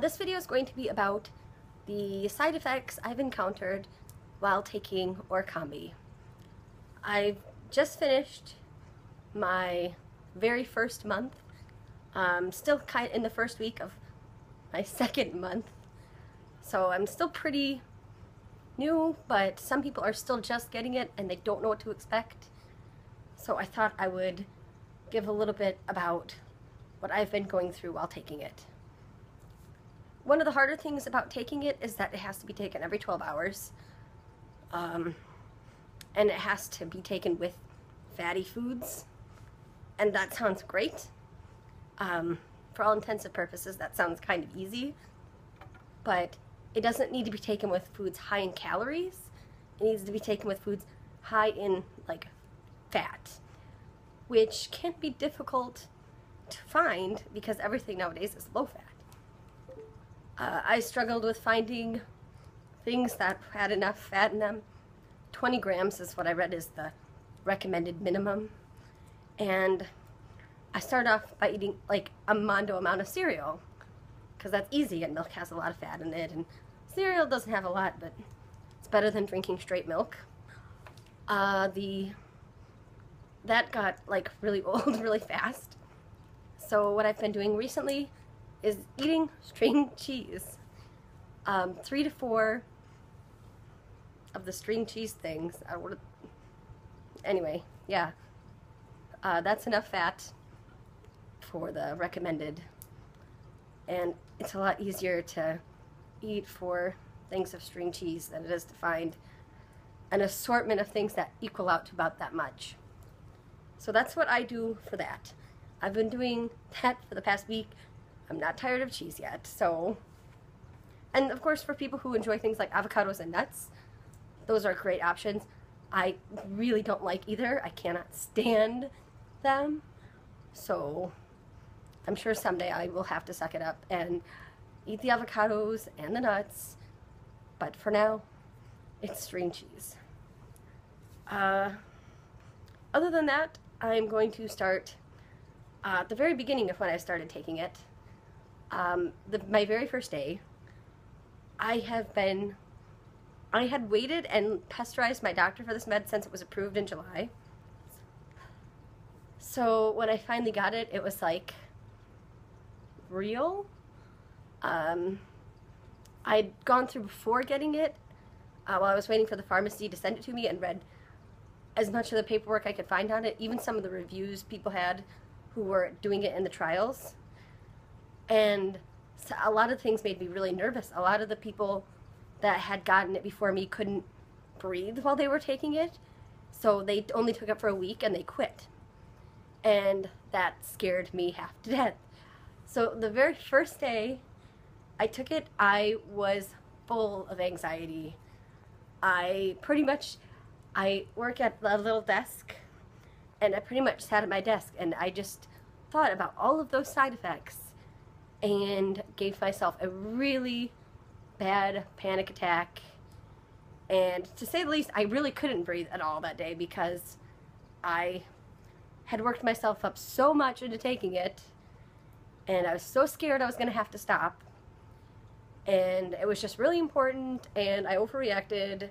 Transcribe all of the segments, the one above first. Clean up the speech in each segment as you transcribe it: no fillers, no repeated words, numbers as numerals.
This video is going to be about the side effects I've encountered while taking Orkambi. I've just finished my very first month. Still kind of in the first week of my second month, so I'm still pretty new, but some people are still just getting it and they don't know what to expect. So I thought I would give a little bit about what I've been going through while taking it. One of the harder things about taking it is that it has to be taken every 12 hours. And it has to be taken with fatty foods. And that sounds great. For all intents and purposes, that sounds kind of easy. But it doesn't need to be taken with foods high in calories. It needs to be taken with foods high in, like, fat, which can be difficult to find because everything nowadays is low fat. I struggled with finding things that had enough fat in them. 20 grams is what I read is the recommended minimum. And I started off by eating like a mondo amount of cereal because that's easy and milk has a lot of fat in it, and cereal doesn't have a lot, but it's better than drinking straight milk. That got like really old really fast. So what I've been doing recently is eating string cheese. 3 to 4 of the string cheese things. Anyway, yeah. That's enough fat for the recommended. And it's a lot easier to eat 4 things of string cheese than it is to find an assortment of things that equal out to about that much. So that's what I do for that. I've been doing that for the past week. I'm not tired of cheese yet, so... And of course, for people who enjoy things like avocados and nuts, those are great options. I really don't like either. I cannot stand them. So I'm sure someday I will have to suck it up and eat the avocados and the nuts. But for now, it's string cheese. Other than that, I'm going to start at the very beginning of when I started taking it. My very first day, I had waited and pesterized my doctor for this med since it was approved in July. So when I finally got it, it was like real. I'd gone through before getting it while I was waiting for the pharmacy to send it to me, and read as much of the paperwork I could find on it, even some of the reviews people had who were doing it in the trials. And so a lot of things made me really nervous. A lot of the people that had gotten it before me couldn't breathe while they were taking it, so they only took it for a week and they quit. And that scared me half to death. So the very first day I took it, I was full of anxiety. I work at a little desk, and I pretty much sat at my desk and I just thought about all of those side effects and gave myself a really bad panic attack. And to say the least, I really couldn't breathe at all that day because I had worked myself up so much into taking it, and I was so scared I was going to have to stop. And it was just really important, and I overreacted.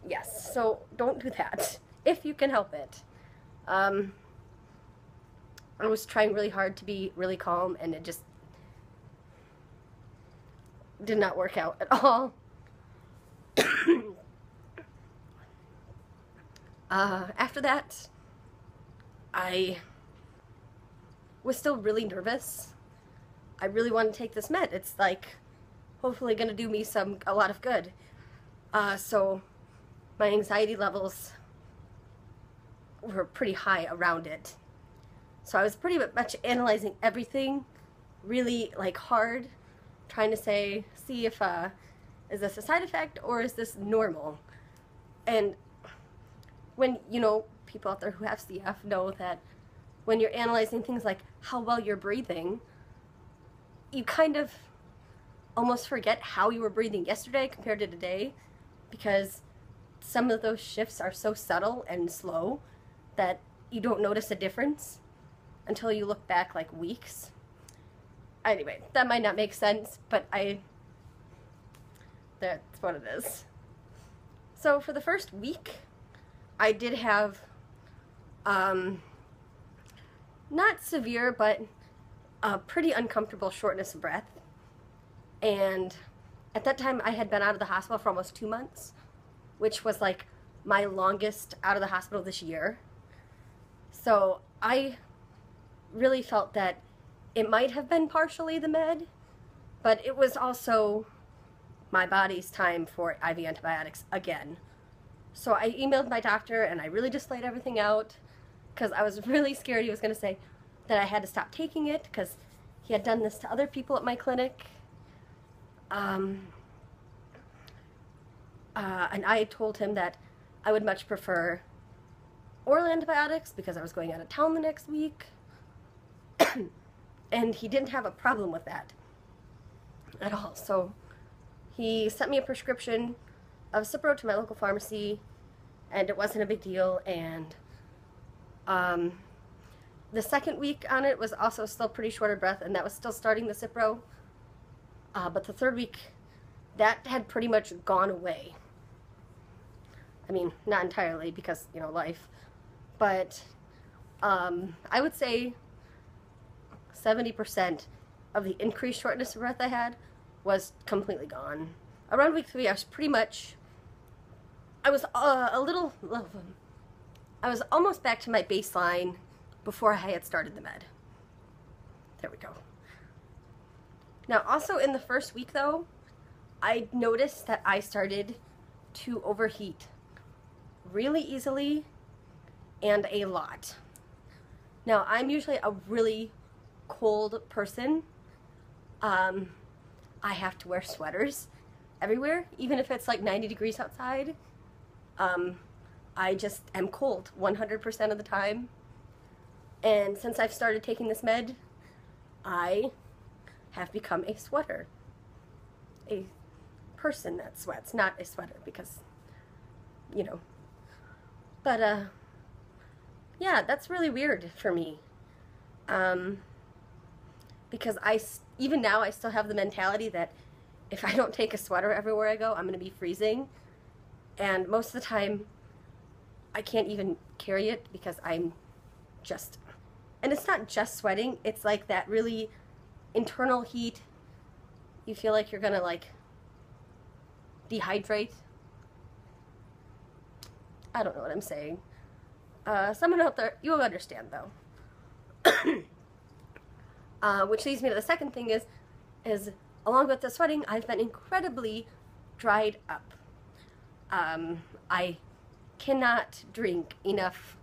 Yes, so don't do that if you can help it. I was trying really hard to be really calm, and it just did not work out at all. After that, I was still really nervous. I really want to take this med. It's like hopefully going to do me a lot of good. So my anxiety levels were pretty high around it. So I was pretty much analyzing everything really like hard, trying to see if is this a side effect or is this normal? And when, you know, people out there who have CF know that when you're analyzing things like how well you're breathing, you kind of almost forget how you were breathing yesterday compared to today, because some of those shifts are so subtle and slow that you don't notice a difference until you look back like weeks. Anyway, that might not make sense, but that's what it is. So for the first week, I did have, not severe, but a pretty uncomfortable shortness of breath. And at that time, I had been out of the hospital for almost 2 months, which was like my longest out of the hospital this year. So I really felt that it might have been partially the med, but it was also my body's time for IV antibiotics again. So I emailed my doctor and I really just laid everything out because I was really scared he was going to say that I had to stop taking it because he had done this to other people at my clinic. And I told him that I would much prefer oral antibiotics because I was going out of town the next week. And he didn't have a problem with that at all. So he sent me a prescription of Cipro to my local pharmacy, and it wasn't a big deal. And the second week on it was also still pretty short of breath, and that was still starting the Cipro. But the third week, that had pretty much gone away. I mean, not entirely because, you know, life. But I would say 70% of the increased shortness of breath I had was completely gone. Around week 3, I was pretty much, I was I was almost back to my baseline before I had started the med. There we go. Now, also in the first week, though, I noticed that I started to overheat really easily and a lot. Now, I'm usually a really cold person. I have to wear sweaters everywhere, even if it's like 90 degrees outside. I just am cold 100% of the time. And since I've started taking this med, I have become a sweater. A person that sweats, not a sweater, because, you know. But, yeah, that's really weird for me. Because even now, I still have the mentality that if I don't take a sweater everywhere I go, I'm going to be freezing. And most of the time, I can't even carry it because I'm just, and it's not just sweating, it's like that really internal heat. You feel like you're going to, like, dehydrate. I don't know what I'm saying. Someone out there, you'll understand, though. Which leads me to the second thing is along with the sweating, I've been incredibly dried up. I cannot drink enough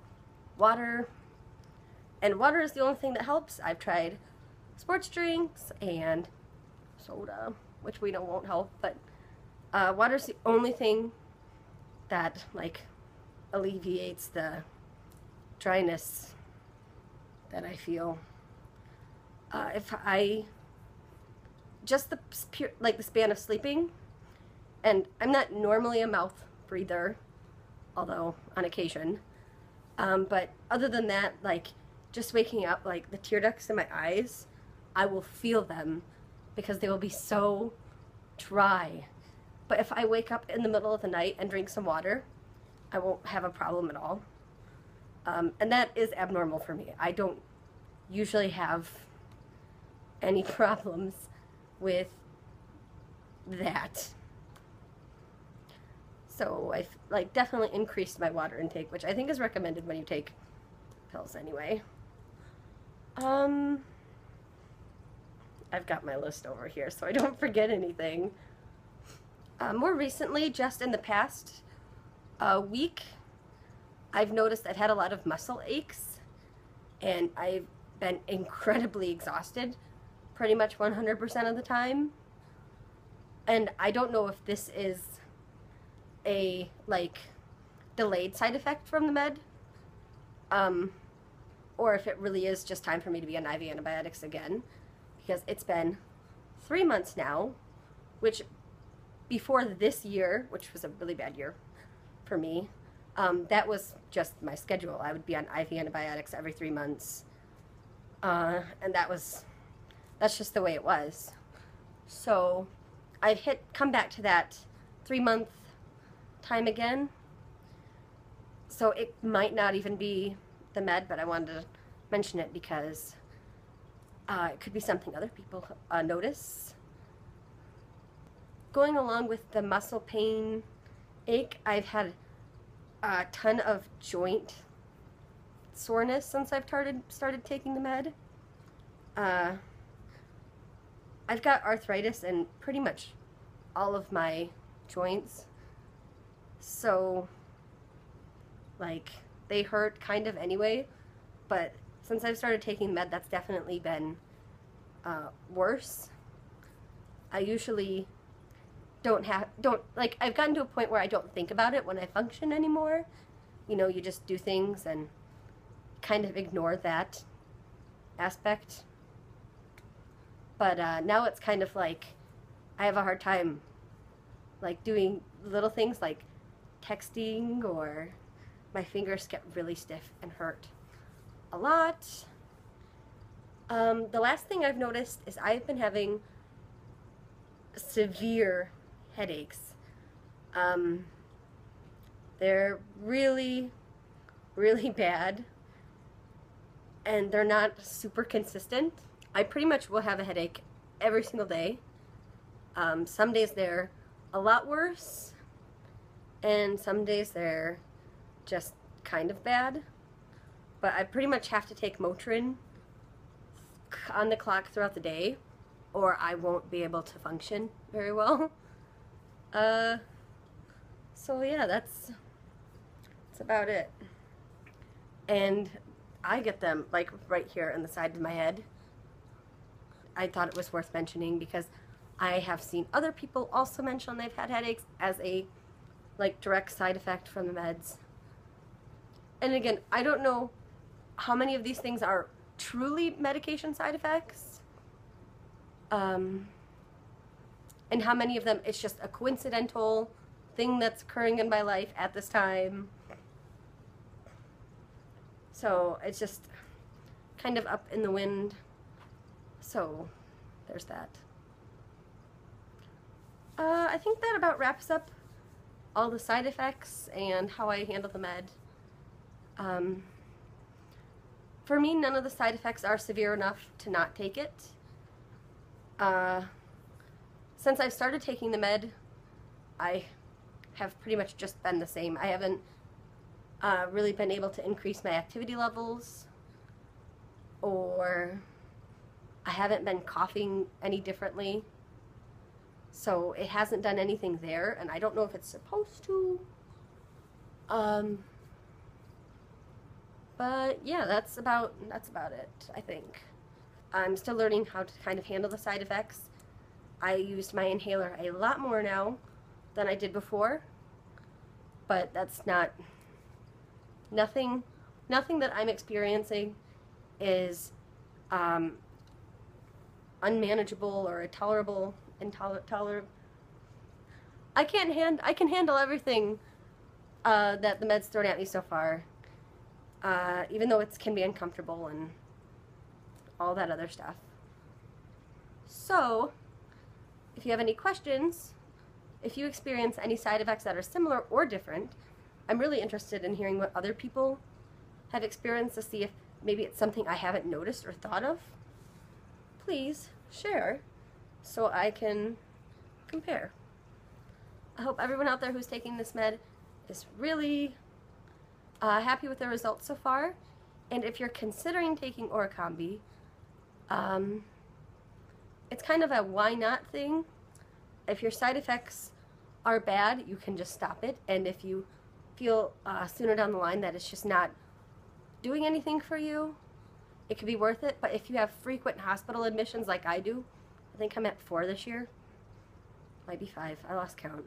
water, and water is the only thing that helps. I've tried sports drinks and soda, which we know won't help, but water is the only thing that, like, alleviates the dryness that I feel. If I just the span of sleeping, and I'm not normally a mouth breather, although on occasion, but other than that, like, just waking up, like, the tear ducts in my eyes, I will feel them because they will be so dry. But if I wake up in the middle of the night and drink some water, I won't have a problem at all. And that is abnormal for me. I don't usually have any problems with that. So I've, like, definitely increased my water intake, which I think is recommended when you take pills anyway. I've got my list over here so I don't forget anything. More recently, just in the past week, I've noticed I've had a lot of muscle aches, and I've been incredibly exhausted pretty much 100% of the time. And I don't know if this is a, like, delayed side effect from the med, or if it really is just time for me to be on IV antibiotics again, because it's been 3 months now, which before this year, which was a really bad year for me, that was just my schedule. I would be on IV antibiotics every 3 months, and that was that's just the way it was. So I've come back to that 3-month time again. So it might not even be the med, but I wanted to mention it because it could be something other people notice. Going along with the muscle pain, ache, I've had a ton of joint soreness since I've started taking the med. I've got arthritis in pretty much all of my joints, so like they hurt kind of anyway, but since I've started taking med, that's definitely been worse. I usually I've gotten to a point where I don't think about it when I function anymore. You know, you just do things and kind of ignore that aspect. But now it's kind of like I have a hard time like doing little things like texting, or my fingers get really stiff and hurt a lot. The last thing I've noticed is I've been having severe headaches. They're really, really bad, and they're not super consistent. I pretty much will have a headache every single day. Some days they're a lot worse, and some days they're just kind of bad. But I pretty much have to take Motrin on the clock throughout the day, or I won't be able to function very well. So yeah, that's about it. And I get them like right here on the side of my head. I thought it was worth mentioning because I have seen other people also mention they've had headaches as a like direct side effect from the meds. And again, I don't know how many of these things are truly medication side effects, and how many of them it's just a coincidental thing that's occurring in my life at this time. So it's just kind of up in the wind. So there's that. I think that about wraps up all the side effects and how I handle the med. For me, none of the side effects are severe enough to not take it. Since I've started taking the med, I have pretty much just been the same. I haven't really been able to increase my activity levels, or I haven't been coughing any differently. So it hasn't done anything there, and I don't know if it's supposed to. But yeah, that's about it, I think. I'm still learning how to kind of handle the side effects. I used my inhaler a lot more now than I did before, but that's nothing that I'm experiencing is unmanageable or intolerable. I can handle everything that the med's thrown at me so far, even though it can be uncomfortable and all that other stuff. So, if you have any questions, if you experience any side effects that are similar or different, I'm really interested in hearing what other people have experienced to see if maybe it's something I haven't noticed or thought of. Please share so I can compare. I hope everyone out there who's taking this med is really happy with the results so far. And if you're considering taking Orkambi, it's kind of a why not thing. If your side effects are bad, you can just stop it. And if you feel sooner down the line that it's just not doing anything for you, it could be worth it. But if you have frequent hospital admissions like I do, I think I'm at 4 this year, might be 5, I lost count.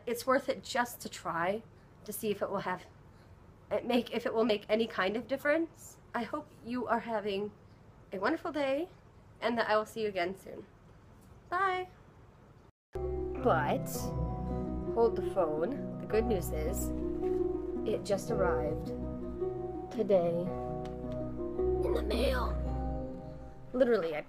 It's worth it just to try to see if it will if it will make any kind of difference. I hope you are having a wonderful day, and that I will see you again soon. Bye. But hold the phone. The good news is it just arrived today in the mail. Literally, I